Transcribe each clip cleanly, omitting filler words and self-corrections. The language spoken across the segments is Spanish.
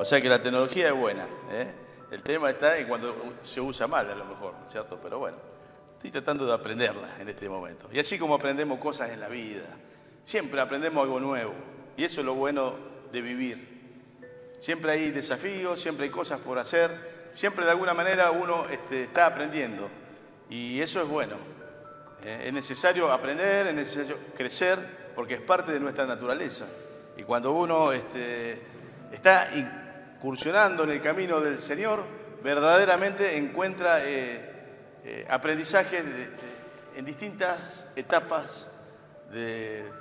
sea que la tecnología es buena, ¿eh? El tema está en cuando se usa mal, a lo mejor, ¿cierto? Pero bueno, estoy tratando de aprenderla en este momento. Y así como aprendemos cosas en la vida, siempre aprendemos algo nuevo. Y eso es lo bueno de vivir. Siempre hay desafíos, siempre hay cosas por hacer, siempre de alguna manera uno está aprendiendo. Y eso es bueno. Es necesario aprender, es necesario crecer, porque es parte de nuestra naturaleza. Y cuando uno está incursionando en el camino del Señor, verdaderamente encuentra aprendizajes en distintas etapas de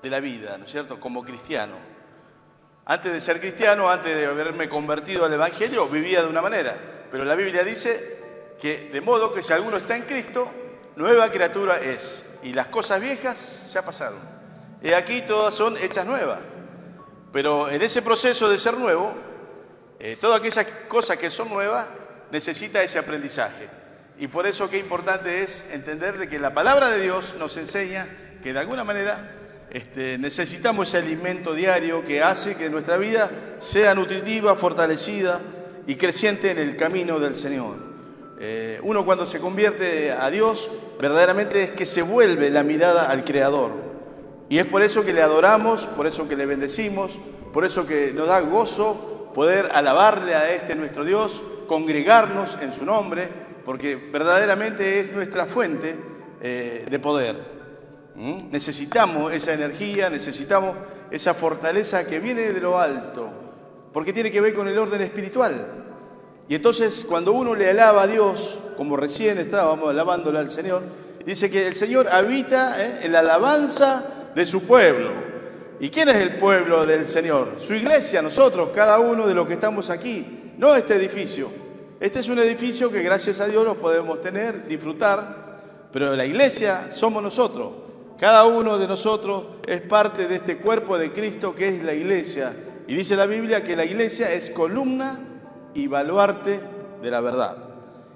la vida, ¿no es cierto?, como cristiano. Antes de ser cristiano, antes de haberme convertido al Evangelio, vivía de una manera. Pero la Biblia dice que de modo que si alguno está en Cristo, nueva criatura es. Y las cosas viejas ya pasaron. Y aquí todas son hechas nuevas. Pero en ese proceso de ser nuevo, todas aquellas cosas que son nuevas necesita ese aprendizaje. Y por eso qué importante es entender de que la palabra de Dios nos enseña que de alguna manera necesitamos ese alimento diario que hace que nuestra vida sea nutritiva, fortalecida y creciente en el camino del Señor. Uno cuando se convierte a Dios, verdaderamente es que se vuelve la mirada al Creador. Y es por eso que le adoramos, por eso que le bendecimos, por eso que nos da gozo poder alabarle a nuestro Dios, congregarnos en su nombre, porque verdaderamente es nuestra fuente de poder. Necesitamos esa energía, necesitamos esa fortaleza que viene de lo alto, porque tiene que ver con el orden espiritual. Y entonces cuando uno le alaba a Dios, como recién estábamos alabándole al Señor, dice que el Señor habita en la alabanza de su pueblo. ¿Y quién es el pueblo del Señor? Su iglesia, nosotros, cada uno de los que estamos aquí, no este edificio. Este es un edificio que gracias a Dios lo podemos tener, disfrutar, pero la iglesia somos nosotros. Cada uno de nosotros es parte de este cuerpo de Cristo que es la iglesia. Y dice la Biblia que la iglesia es columna y baluarte de la verdad.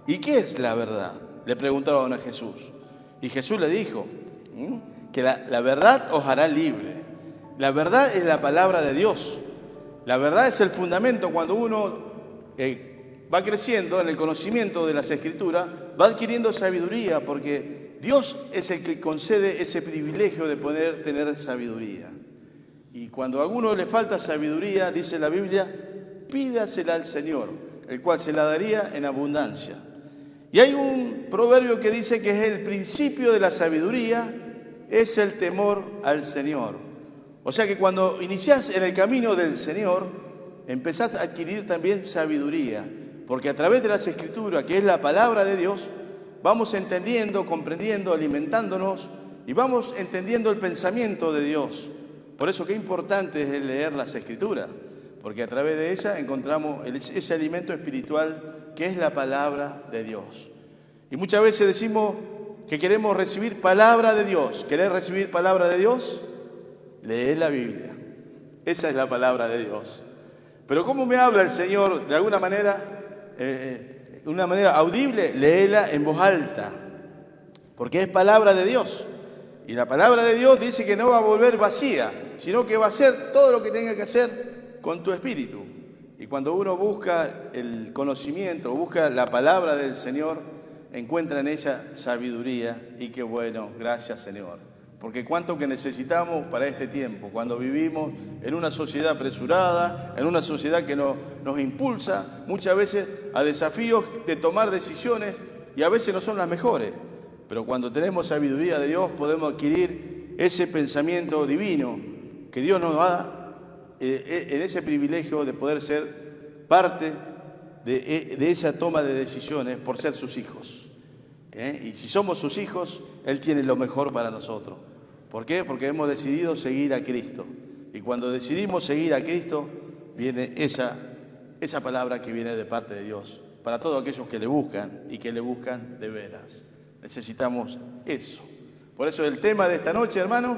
¿Y qué es la verdad?, le preguntaron a Jesús. Y Jesús le dijo que la verdad os hará libre. La verdad es la palabra de Dios. La verdad es el fundamento. Cuando uno va creciendo en el conocimiento de las Escrituras, va adquiriendo sabiduría, porque Dios es el que concede ese privilegio de poder tener sabiduría. Y cuando a alguno le falta sabiduría, dice la Biblia, pídasela al Señor, el cual se la daría en abundancia. Y hay un proverbio que dice que es el principio de la sabiduría, es el temor al Señor. O sea que cuando iniciás en el camino del Señor, empezás a adquirir también sabiduría, porque a través de las Escrituras, que es la palabra de Dios, vamos entendiendo, comprendiendo, alimentándonos y vamos entendiendo el pensamiento de Dios. Por eso qué importante es leer las Escrituras, porque a través de ella encontramos ese alimento espiritual que es la palabra de Dios. Y muchas veces decimos que queremos recibir palabra de Dios. ¿Querés recibir palabra de Dios? Lee la Biblia. Esa es la palabra de Dios. Pero ¿cómo me habla el Señor de alguna manera? Una manera audible, léela en voz alta, porque es palabra de Dios. Y la palabra de Dios dice que no va a volver vacía, sino que va a hacer todo lo que tenga que hacer con tu espíritu. Y cuando uno busca el conocimiento, busca la palabra del Señor, encuentra en ella sabiduría. Y qué bueno, gracias Señor. Porque cuánto que necesitamos para este tiempo, cuando vivimos en una sociedad apresurada, en una sociedad que nos impulsa muchas veces a desafíos de tomar decisiones y a veces no son las mejores. Pero cuando tenemos sabiduría de Dios podemos adquirir ese pensamiento divino que Dios nos da en ese privilegio de poder ser parte de esa toma de decisiones por ser sus hijos. Y si somos sus hijos, Él tiene lo mejor para nosotros. ¿Por qué? Porque hemos decidido seguir a Cristo. Y cuando decidimos seguir a Cristo, viene esa palabra que viene de parte de Dios. Para todos aquellos que le buscan y que le buscan de veras. Necesitamos eso. Por eso el tema de esta noche, hermano,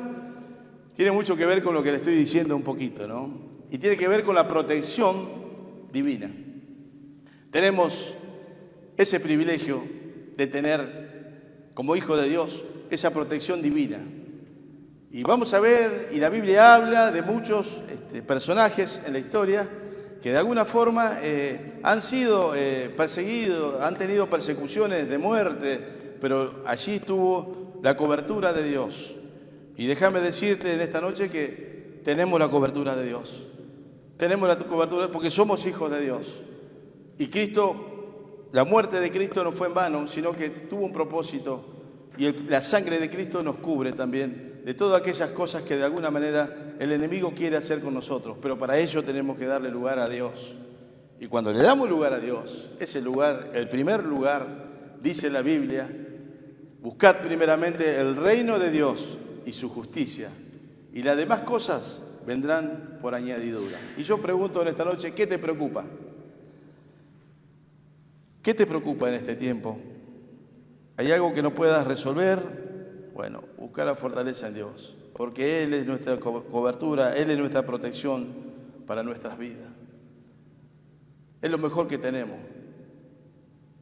tiene mucho que ver con lo que le estoy diciendo un poquito, ¿no? Y tiene que ver con la protección divina. Tenemos ese privilegio de tener, como hijo de Dios, esa protección divina. Y vamos a ver, y la Biblia habla de muchos personajes en la historia que de alguna forma han sido perseguidos, han tenido persecuciones de muerte, pero allí estuvo la cobertura de Dios. Y déjame decirte en esta noche que tenemos la cobertura de Dios. Tenemos la cobertura porque somos hijos de Dios. Y Cristo, la muerte de Cristo no fue en vano, sino que tuvo un propósito. Y la sangre de Cristo nos cubre también de todas aquellas cosas que de alguna manera el enemigo quiere hacer con nosotros. Pero para ello tenemos que darle lugar a Dios. Y cuando le damos lugar a Dios, ese lugar, el primer lugar, dice la Biblia, buscad primeramente el reino de Dios y su justicia, y las demás cosas vendrán por añadidura. Y yo pregunto en esta noche, ¿qué te preocupa? ¿Qué te preocupa en este tiempo? ¿Hay algo que no puedas resolver? Bueno, busca la fortaleza en Dios, porque Él es nuestra cobertura, Él es nuestra protección para nuestras vidas. Es lo mejor que tenemos.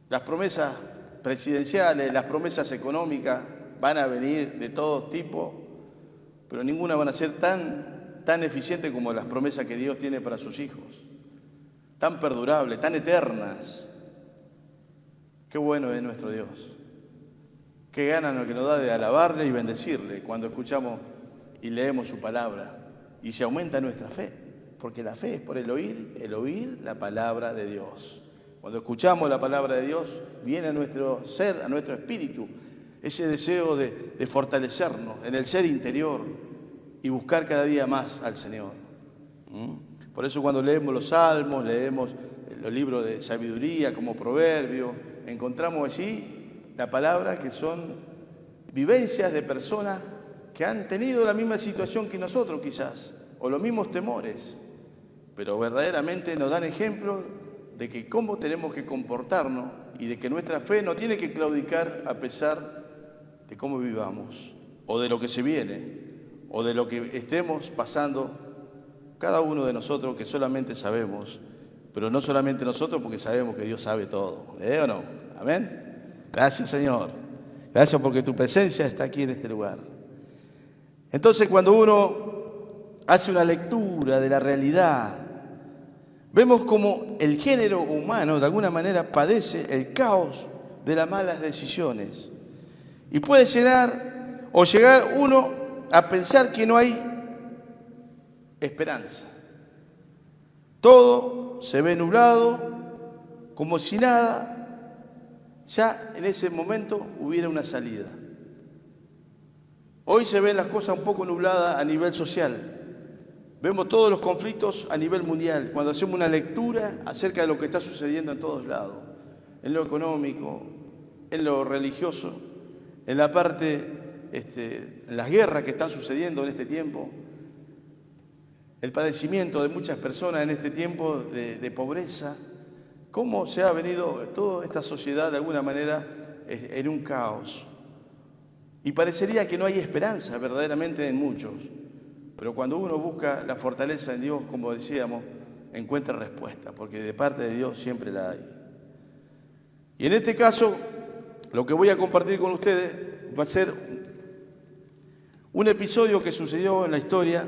Las promesas presidenciales, las promesas económicas van a venir de todo tipo, pero ninguna van a ser tan eficientes como las promesas que Dios tiene para sus hijos, tan perdurables, tan eternas. Qué bueno es nuestro Dios. Qué ganas que nos da de alabarle y bendecirle cuando escuchamos y leemos su palabra. Y se aumenta nuestra fe, porque la fe es por el oír la palabra de Dios. Cuando escuchamos la palabra de Dios, viene a nuestro ser, a nuestro espíritu, ese deseo de fortalecernos en el ser interior y buscar cada día más al Señor. Por eso cuando leemos los salmos, leemos los libros de sabiduría como Proverbios, encontramos allí la palabra que son vivencias de personas que han tenido la misma situación que nosotros quizás, o los mismos temores, pero verdaderamente nos dan ejemplos de que cómo tenemos que comportarnos y de que nuestra fe no tiene que claudicar a pesar de cómo vivamos, o de lo que se viene, o de lo que estemos pasando cada uno de nosotros, que solamente sabemos, pero no solamente nosotros, porque sabemos que Dios sabe todo, ¿o no? Amén. Gracias, Señor. Gracias porque tu presencia está aquí en este lugar. Entonces, cuando uno hace una lectura de la realidad, vemos como el género humano de alguna manera padece el caos de las malas decisiones. Y puede llegar uno a pensar que no hay esperanza. Todo se ve nublado, como si nada, ya en ese momento hubiera una salida. Hoy se ven las cosas un poco nubladas a nivel social. Vemos todos los conflictos a nivel mundial, cuando hacemos una lectura acerca de lo que está sucediendo en todos lados, en lo económico, en lo religioso, en la parte, en las guerras que están sucediendo en este tiempo, el padecimiento de muchas personas en este tiempo de pobreza, cómo se ha venido toda esta sociedad de alguna manera en un caos. Y parecería que no hay esperanza verdaderamente en muchos. Pero cuando uno busca la fortaleza en Dios, como decíamos, encuentra respuesta, porque de parte de Dios siempre la hay. Y en este caso, lo que voy a compartir con ustedes va a ser un episodio que sucedió en la historia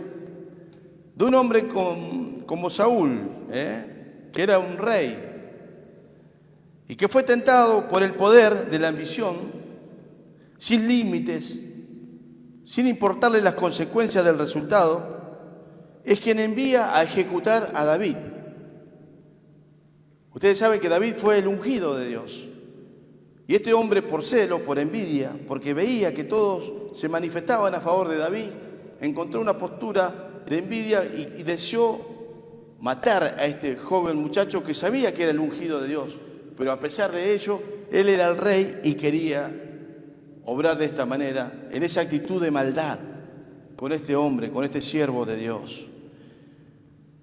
de un hombre como Saúl, que era un rey, y que fue tentado por el poder de la ambición, sin límites, sin importarle las consecuencias del resultado, es quien envía a ejecutar a David. Ustedes saben que David fue el ungido de Dios. Y este hombre, por celo, por envidia, porque veía que todos se manifestaban a favor de David, encontró una postura de envidia y deseó matar a este joven muchacho que sabía que era el ungido de Dios. Pero a pesar de ello, él era el rey y quería obrar de esta manera, en esa actitud de maldad, con este hombre, con este siervo de Dios.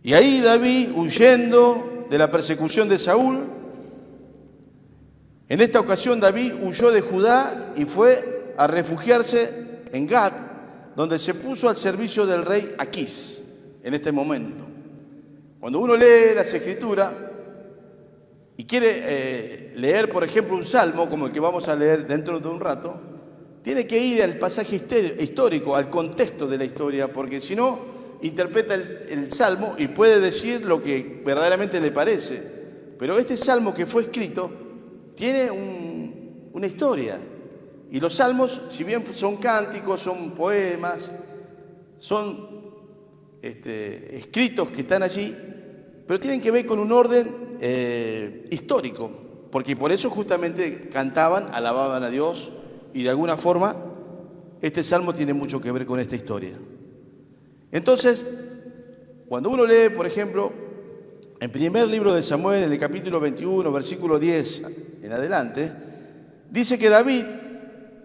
Y ahí David, huyendo de la persecución de Saúl, en esta ocasión David huyó de Judá y fue a refugiarse en Gat, donde se puso al servicio del rey Aquís en este momento. Cuando uno lee las Escrituras y quiere leer, por ejemplo, un salmo, como el que vamos a leer dentro de un rato, tiene que ir al pasaje histórico, al contexto de la historia, porque si no, interpreta el salmo y puede decir lo que verdaderamente le parece. Pero este salmo que fue escrito tiene una historia. Y los salmos, si bien son cánticos, son poemas, son escritos que están allí, pero tienen que ver con un orden histórico, porque por eso justamente cantaban, alababan a Dios, y de alguna forma este salmo tiene mucho que ver con esta historia. Entonces, cuando uno lee, por ejemplo, en primer libro de Samuel, en el capítulo 21, versículo 10 en adelante, dice que David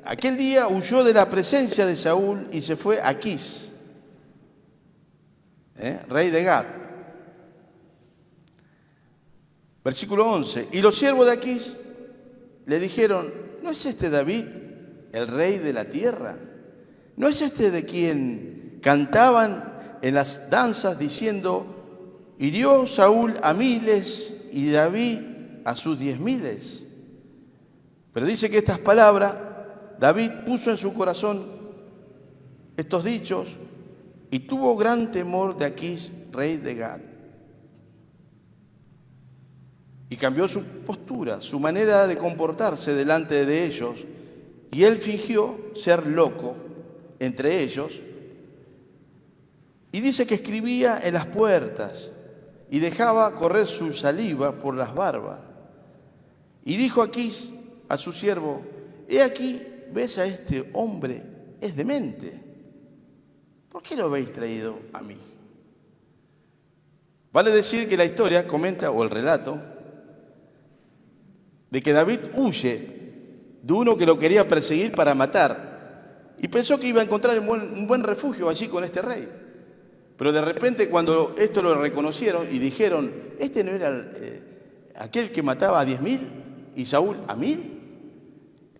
aquel día huyó de la presencia de Saúl y se fue a Aquís, rey de Gad. Versículo 11. Y los siervos de Aquís le dijeron: ¿no es este David el rey de la tierra? ¿No es este de quien cantaban en las danzas diciendo: hirió Saúl a miles y David a sus 10.000? Pero dice que estas palabras David puso en su corazón estos dichos y tuvo gran temor de Aquís, rey de Gad. Y cambió su postura, su manera de comportarse delante de ellos, y él fingió ser loco entre ellos, y dice que escribía en las puertas y dejaba correr su saliva por las barbas. Y dijo Aquís a su siervo: he aquí, ves a este hombre, es demente. ¿Por qué lo habéis traído a mí? Vale decir que la historia comenta, o el relato, de que David huye de uno que lo quería perseguir para matar y pensó que iba a encontrar un buen refugio allí con este rey. Pero de repente, cuando esto lo reconocieron y dijeron: ¿este no era aquel que mataba a 10.000 y Saúl a 1.000?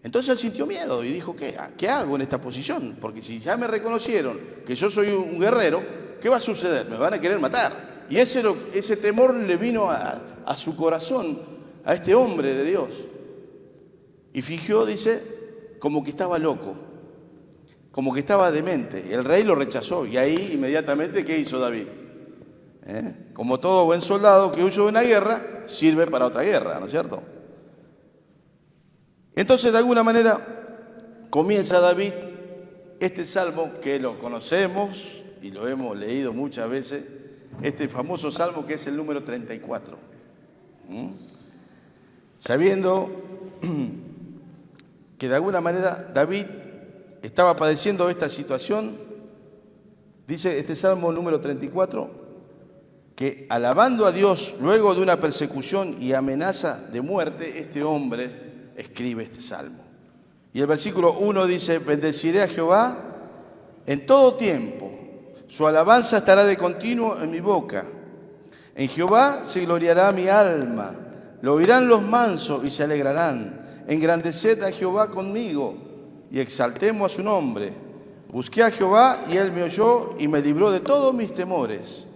Entonces él sintió miedo y dijo: ¿qué hago en esta posición? Porque si ya me reconocieron que yo soy un guerrero, ¿qué va a suceder? Me van a querer matar. Y ese temor le vino a su corazón, a este hombre de Dios. Y fingió, dice, como que estaba loco, como que estaba demente. El rey lo rechazó y ahí inmediatamente, ¿qué hizo David? Como todo buen soldado que huyó de una guerra, sirve para otra guerra, ¿no es cierto? Entonces, de alguna manera, comienza David este salmo que lo conocemos y lo hemos leído muchas veces, este famoso salmo que es el número 34. Sabiendo que de alguna manera David estaba padeciendo esta situación, dice este salmo número 34, que alabando a Dios luego de una persecución y amenaza de muerte, este hombre escribe este salmo. Y el versículo 1 dice: bendeciré a Jehová en todo tiempo, su alabanza estará de continuo en mi boca. En Jehová se gloriará mi alma, lo oirán los mansos y se alegrarán. Engrandeced a Jehová conmigo y exaltemos a su nombre. Busqué a Jehová y él me oyó y me libró de todos mis temores.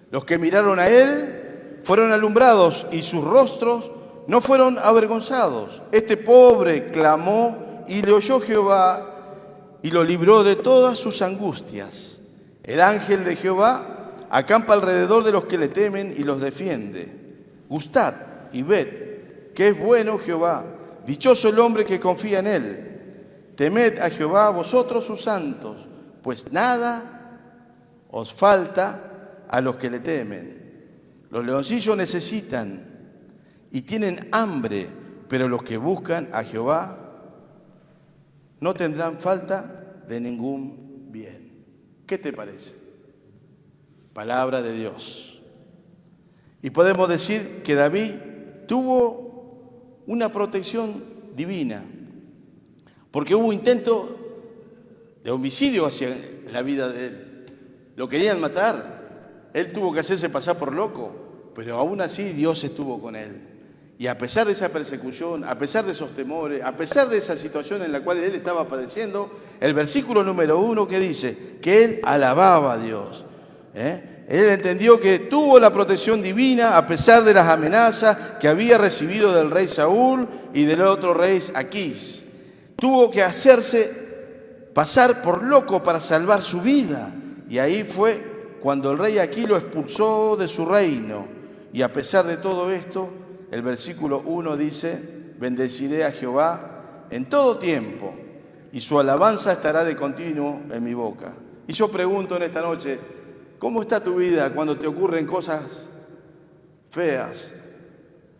Los que miraron a él fueron alumbrados y sus rostros no fueron avergonzados. Este pobre clamó y le oyó Jehová y lo libró de todas sus angustias. El ángel de Jehová acampa alrededor de los que le temen y los defiende. Gustad y ved que es bueno Jehová. Dichoso el hombre que confía en él. Temed a Jehová vosotros sus santos, pues nada os falta a los que le temen. Los leoncillos necesitan y tienen hambre, pero los que buscan a Jehová no tendrán falta de ningún bien. ¿Qué te parece? Palabra de Dios. Y podemos decir que David tuvo una protección divina, porque hubo intento de homicidio hacia la vida de él. Lo querían matar, él tuvo que hacerse pasar por loco, pero aún así Dios estuvo con él. Y a pesar de esa persecución, a pesar de esos temores, a pesar de esa situación en la cual él estaba padeciendo, el versículo número 1 que dice que él alababa a Dios. Él entendió que tuvo la protección divina a pesar de las amenazas que había recibido del rey Saúl y del otro rey Aquís. Tuvo que hacerse pasar por loco para salvar su vida. Y ahí fue cuando el rey Aquí lo expulsó de su reino. Y a pesar de todo esto, el versículo 1 dice: bendeciré a Jehová en todo tiempo, y su alabanza estará de continuo en mi boca. Y yo pregunto en esta noche, ¿cómo está tu vida cuando te ocurren cosas feas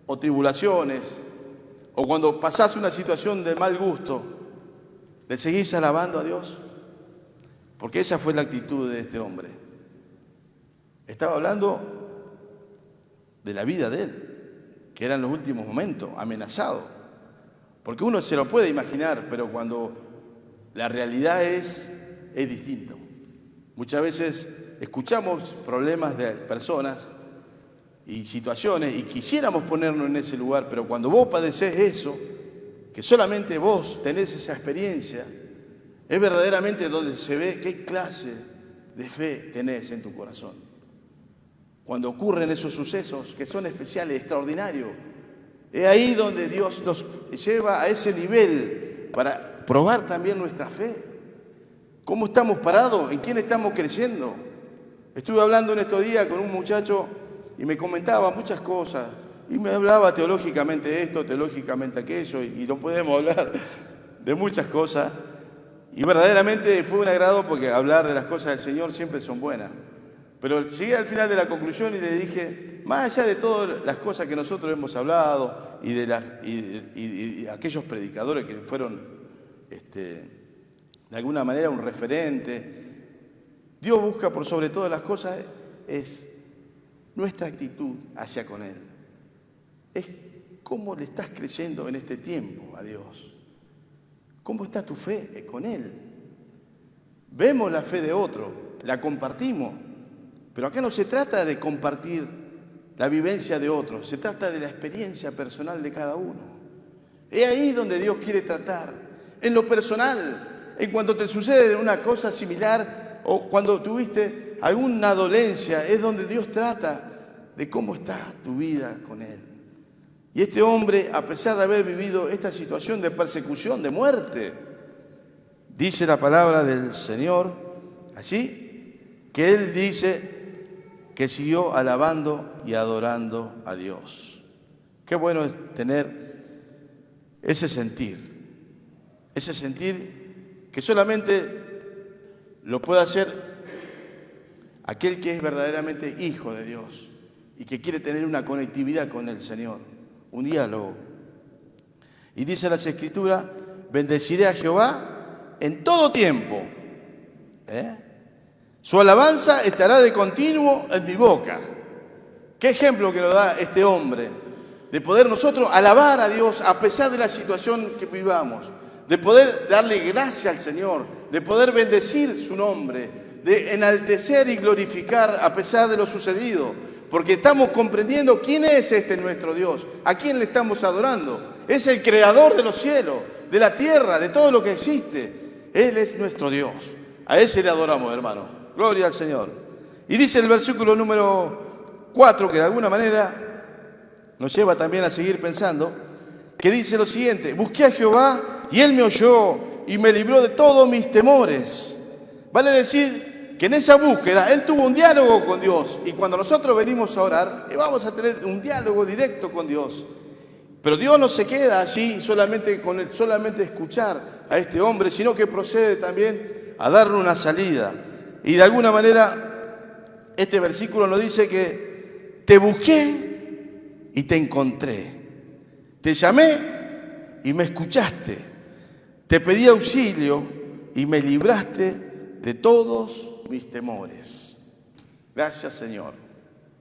o tribulaciones, o cuando pasás una situación de mal gusto? ¿Le seguís alabando a Dios? Porque esa fue la actitud de este hombre. Estaba hablando de la vida de él, que eran los últimos momentos, amenazado. Porque uno se lo puede imaginar, pero cuando la realidad es distinto. Muchas veces escuchamos problemas de personas y situaciones y quisiéramos ponernos en ese lugar, pero cuando vos padecés eso, que solamente vos tenés esa experiencia, es verdaderamente donde se ve qué clase de fe tenés en tu corazón. Cuando ocurren esos sucesos que son especiales, extraordinarios, es ahí donde Dios nos lleva a ese nivel para probar también nuestra fe. ¿Cómo estamos parados? ¿En quién estamos creyendo? Estuve hablando en estos días con un muchacho y me comentaba muchas cosas. Y me hablaba teológicamente esto, teológicamente aquello, y no podemos hablar de muchas cosas. Y verdaderamente fue un agrado porque hablar de las cosas del Señor siempre son buenas. Pero llegué al final de la conclusión y le dije, más allá de todas las cosas que nosotros hemos hablado y de aquellos predicadores que fueron de alguna manera un referente, Dios busca por sobre todas las cosas es nuestra actitud hacia con Él. Es cómo le estás creyendo en este tiempo a Dios. ¿Cómo está tu fe con Él? Vemos la fe de otro, la compartimos, pero acá no se trata de compartir la vivencia de otros, se trata de la experiencia personal de cada uno. Es ahí donde Dios quiere tratar, en lo personal, en cuanto te sucede una cosa similar o cuando tuviste alguna dolencia, es donde Dios trata de cómo está tu vida con Él. Y este hombre, a pesar de haber vivido esta situación de persecución, de muerte, dice la palabra del Señor allí, que él dice que siguió alabando y adorando a Dios. Qué bueno es tener ese sentir que solamente lo puede hacer aquel que es verdaderamente hijo de Dios y que quiere tener una conectividad con el Señor, un diálogo. Y dice las Escrituras, bendeciré a Jehová en todo tiempo. Su alabanza estará de continuo en mi boca. Qué ejemplo que nos da este hombre, de poder nosotros alabar a Dios a pesar de la situación que vivamos, de poder darle gracias al Señor, de poder bendecir su nombre, de enaltecer y glorificar a pesar de lo sucedido, porque estamos comprendiendo quién es nuestro Dios, a quién le estamos adorando. Es el creador de los cielos, de la tierra, de todo lo que existe. Él es nuestro Dios. A ese le adoramos, hermano. Gloria al Señor. Y dice el versículo número 4, que de alguna manera nos lleva también a seguir pensando, que dice lo siguiente: busqué a Jehová y Él me oyó y me libró de todos mis temores. Vale decir que en esa búsqueda Él tuvo un diálogo con Dios, y cuando nosotros venimos a orar, vamos a tener un diálogo directo con Dios. Pero Dios no se queda allí solamente escuchar a este hombre, sino que procede también a darle una salida. Y de alguna manera este versículo nos dice que te busqué y te encontré. Te llamé y me escuchaste. Te pedí auxilio y me libraste de todos mis temores. Gracias, Señor.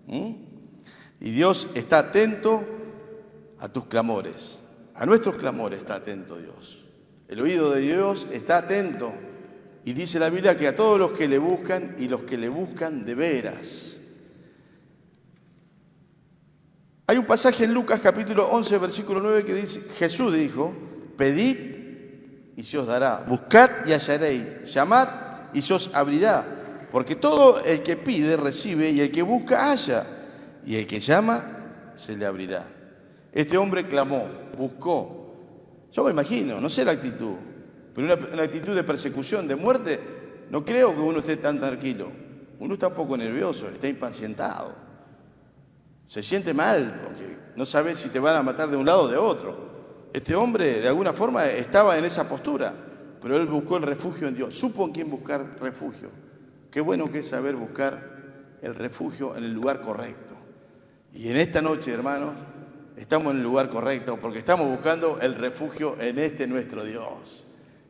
Y Dios está atento a tus clamores. A nuestros clamores está atento Dios. El oído de Dios está atento. Y dice la Biblia que a todos los que le buscan y los que le buscan de veras. Hay un pasaje en Lucas capítulo 11, versículo 9 que dice, Jesús dijo, pedid y se os dará, buscad y hallaréis, llamad y se os abrirá, porque todo el que pide recibe y el que busca halla, y el que llama se le abrirá. Este hombre clamó, buscó. Yo me imagino, no sé la actitud, pero una actitud de persecución, de muerte, no creo que uno esté tan tranquilo. uno está un poco nervioso, está impacientado. Se siente mal porque no sabe si te van a matar de un lado o de otro. Este hombre, de alguna forma, estaba en esa postura, pero él buscó el refugio en Dios. Supo en quién buscar refugio. Qué bueno que es saber buscar el refugio en el lugar correcto. Y en esta noche, hermanos, estamos en el lugar correcto porque estamos buscando el refugio en este nuestro Dios.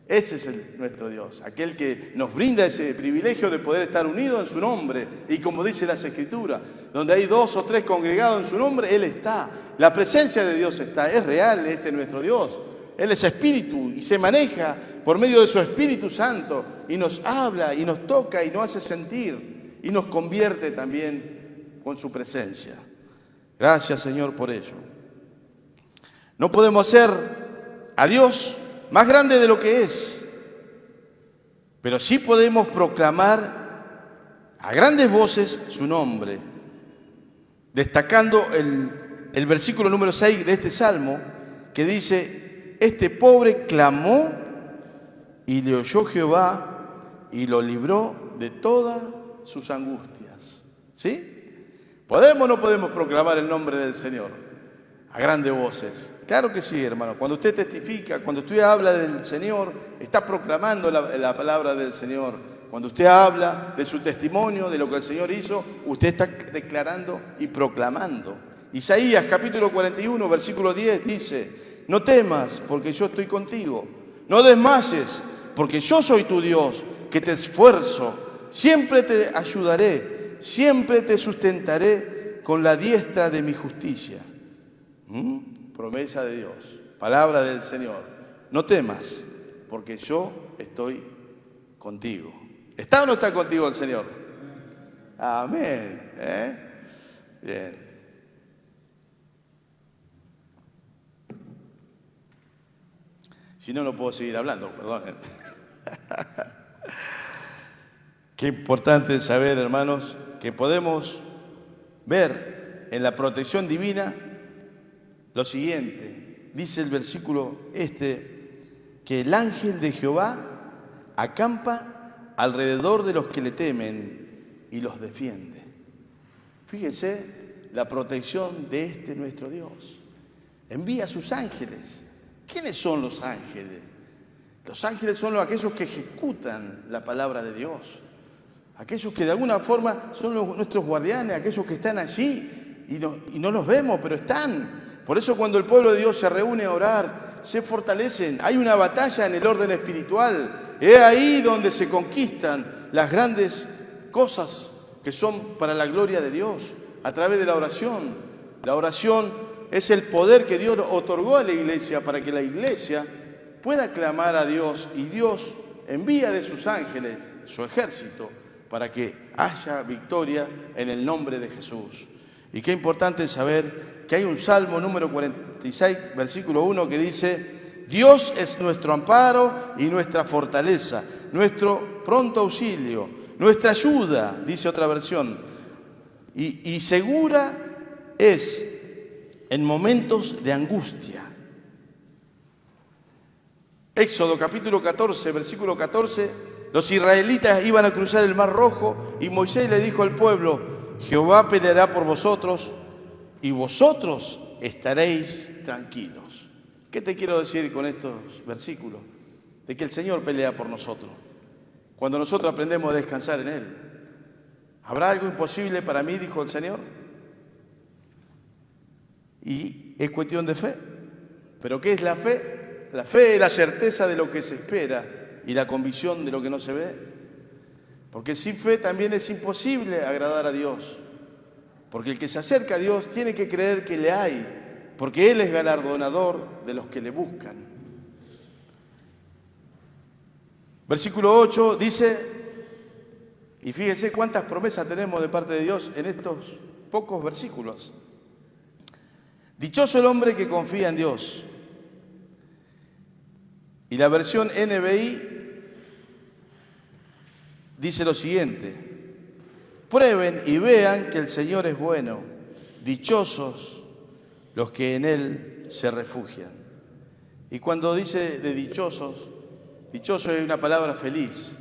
Ese es nuestro Dios, aquel que nos brinda ese privilegio de poder estar unidos en su nombre. Y como dice las Escrituras, donde hay 2 o 3 congregados en su nombre, Él está. La presencia de Dios está, es real nuestro Dios. Él es Espíritu y se maneja por medio de su Espíritu Santo y nos habla y nos toca y nos hace sentir y nos convierte también con su presencia. Gracias, Señor, por ello. No podemos hacer a Dios más grande de lo que es, pero sí podemos proclamar a grandes voces su nombre, destacando el versículo número 6 de este salmo, que dice: este pobre clamó y le oyó Jehová y lo libró de todas sus angustias. ¿Sí? ¿Podemos o no podemos proclamar el nombre del Señor a grandes voces? Claro que sí, hermano. Cuando usted testifica, cuando usted habla del Señor, está proclamando la palabra del Señor. Cuando usted habla de su testimonio, de lo que el Señor hizo, usted está declarando y proclamando. Isaías capítulo 41, versículo 10 dice: no temas, porque yo estoy contigo. No desmayes, porque yo soy tu Dios, que te esfuerzo. Siempre te ayudaré, siempre te sustentaré con la diestra de mi justicia. Promesa de Dios, palabra del Señor. No temas, porque yo estoy contigo. ¿Está o no está contigo el Señor? Amén. Bien. Si no, no puedo seguir hablando, perdonen. Qué importante es saber, hermanos, que podemos ver en la protección divina lo siguiente. Dice el versículo que el ángel de Jehová acampa alrededor de los que le temen y los defiende. Fíjense la protección de nuestro Dios. Envía a sus ángeles. ¿Quiénes son los ángeles? Los ángeles son aquellos que ejecutan la palabra de Dios. Aquellos que de alguna forma son nuestros guardianes, aquellos que están allí y no los vemos, pero están. Por eso cuando el pueblo de Dios se reúne a orar, se fortalecen. Hay una batalla en el orden espiritual. Es ahí donde se conquistan las grandes cosas que son para la gloria de Dios, a través de la oración. La oración es el poder que Dios otorgó a la iglesia para que la iglesia pueda clamar a Dios, y Dios envía de sus ángeles, su ejército, para que haya victoria en el nombre de Jesús. Y qué importante es saber que hay un Salmo número 46, versículo 1, que dice: Dios es nuestro amparo y nuestra fortaleza, nuestro pronto auxilio, nuestra ayuda, dice otra versión, y segura es en momentos de angustia. Éxodo capítulo 14, versículo 14, los israelitas iban a cruzar el Mar Rojo y Moisés le dijo al pueblo: Jehová peleará por vosotros y vosotros estaréis tranquilos. ¿Qué te quiero decir con estos versículos? De que el Señor pelea por nosotros. Cuando nosotros aprendemos a descansar en Él. ¿Habrá algo imposible para mí?, dijo el Señor. Y es cuestión de fe. ¿Pero qué es la fe? La fe es la certeza de lo que se espera y la convicción de lo que no se ve. Porque sin fe también es imposible agradar a Dios. Porque el que se acerca a Dios tiene que creer que le hay, porque Él es galardonador de los que le buscan. Versículo 8 dice, y fíjense cuántas promesas tenemos de parte de Dios en estos pocos versículos. Dichoso el hombre que confía en Dios. Y la versión NBI dice lo siguiente: prueben y vean que el Señor es bueno, dichosos los que en Él se refugian. Y cuando dice de dichosos, dichoso es una palabra feliz.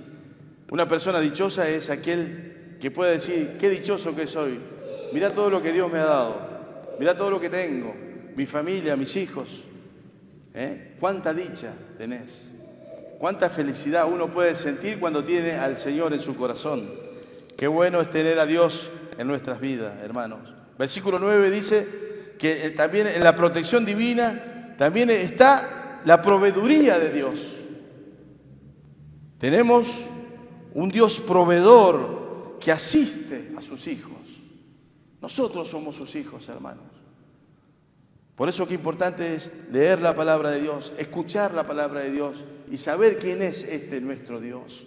Una persona dichosa es aquel que pueda decir, qué dichoso que soy. Mirá todo lo que Dios me ha dado. Mirá todo lo que tengo. Mi familia, mis hijos. Cuánta dicha tenés. Cuánta felicidad uno puede sentir cuando tiene al Señor en su corazón. Qué bueno es tener a Dios en nuestras vidas, hermanos. Versículo 9 dice que también en la protección divina también está la proveeduría de Dios. Tenemos un Dios proveedor que asiste a sus hijos. Nosotros somos sus hijos, hermanos. Por eso qué importante es leer la palabra de Dios, escuchar la palabra de Dios y saber quién es este nuestro Dios.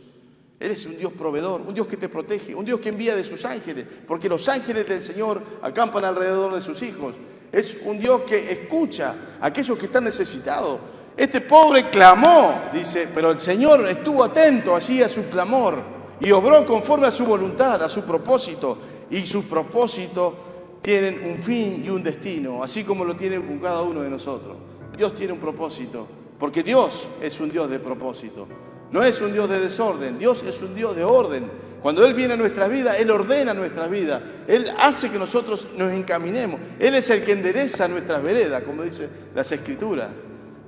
Él es un Dios proveedor, un Dios que te protege, un Dios que envía de sus ángeles, porque los ángeles del Señor acampan alrededor de sus hijos. Es un Dios que escucha a aquellos que están necesitados. Este pobre clamó, dice, pero el Señor estuvo atento allí a su clamor y obró conforme a su voluntad, a su propósito. Y sus propósitos tienen un fin y un destino, así como lo tiene con cada uno de nosotros. Dios tiene un propósito, porque Dios es un Dios de propósito. No es un Dios de desorden, Dios es un Dios de orden. Cuando Él viene a nuestras vidas, Él ordena nuestras vidas. Él hace que nosotros nos encaminemos. Él es el que endereza nuestras veredas, como dice las Escrituras.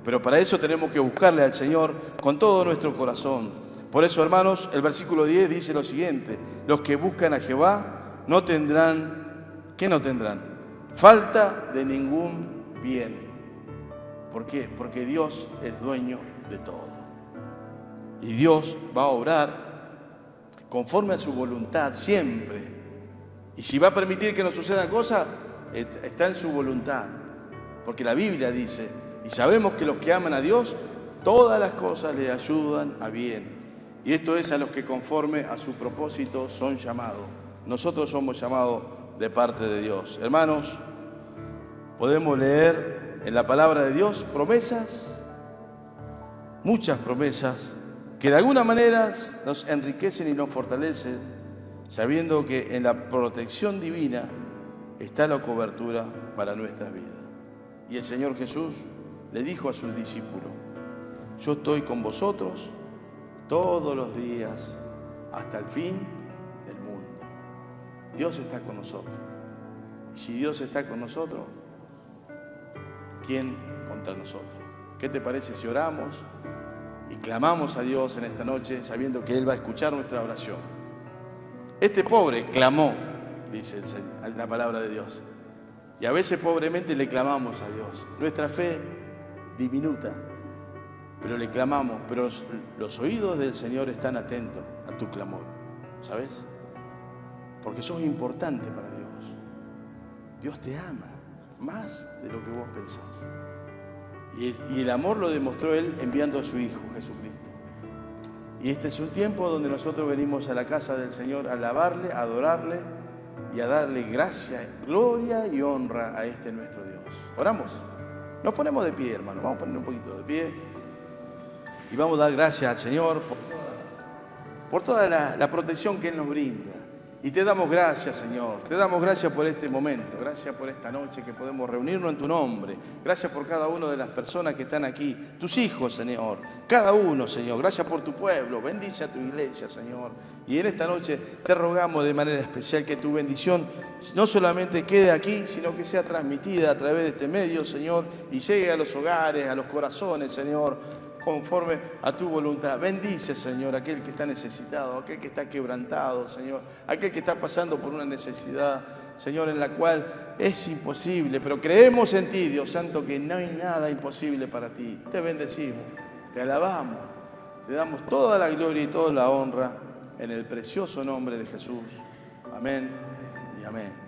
Pero para eso tenemos que buscarle al Señor con todo nuestro corazón. Por eso, hermanos, el versículo 10 dice lo siguiente: los que buscan a Jehová no tendrán, ¿qué no tendrán? Falta de ningún bien. ¿Por qué? Porque Dios es dueño de todo. Y Dios va a obrar conforme a su voluntad siempre. Y si va a permitir que nos sucedan cosas, está en su voluntad. Porque la Biblia dice, y sabemos que los que aman a Dios, todas las cosas les ayudan a bien. Y esto es a los que conforme a su propósito son llamados. Nosotros somos llamados de parte de Dios. Hermanos, podemos leer en la palabra de Dios promesas, muchas promesas, que de alguna manera nos enriquecen y nos fortalecen, sabiendo que en la protección divina está la cobertura para nuestras vidas. Y el Señor Jesús le dijo a sus discípulos: yo estoy con vosotros todos los días hasta el fin del mundo. Dios está con nosotros. Y si Dios está con nosotros, ¿quién contra nosotros? ¿Qué te parece si oramos y clamamos a Dios en esta noche, sabiendo que Él va a escuchar nuestra oración? Este pobre clamó, dice el Señor, en la palabra de Dios. Y a veces pobremente le clamamos a Dios. Nuestra fe diminuta, pero le clamamos. Pero los oídos del Señor están atentos a tu clamor, ¿sabes? Porque sos importante para Dios. Dios te ama más de lo que vos pensás. Y el amor lo demostró Él enviando a su Hijo Jesucristo. Y este es un tiempo donde nosotros venimos a la casa del Señor a alabarle, a adorarle y a darle gracia, gloria y honra a este nuestro Dios. ¿Oramos? Nos ponemos de pie, hermano. Vamos a poner un poquito de pie. Y vamos a dar gracias al Señor por toda la protección que Él nos brinda. Y te damos gracias, Señor. Te damos gracias por este momento. Gracias por esta noche que podemos reunirnos en tu nombre. Gracias por cada una de las personas que están aquí. Tus hijos, Señor. Cada uno, Señor. Gracias por tu pueblo. Bendice a tu iglesia, Señor. Y en esta noche te rogamos de manera especial que tu bendición no solamente quede aquí, sino que sea transmitida a través de este medio, Señor, y llegue a los hogares, a los corazones, Señor, conforme a tu voluntad. Bendice, Señor, aquel que está necesitado, aquel que está quebrantado, Señor, aquel que está pasando por una necesidad, Señor, en la cual es imposible, pero creemos en ti, Dios Santo, que no hay nada imposible para ti. Te bendecimos, te alabamos, te damos toda la gloria y toda la honra en el precioso nombre de Jesús. Amén y amén.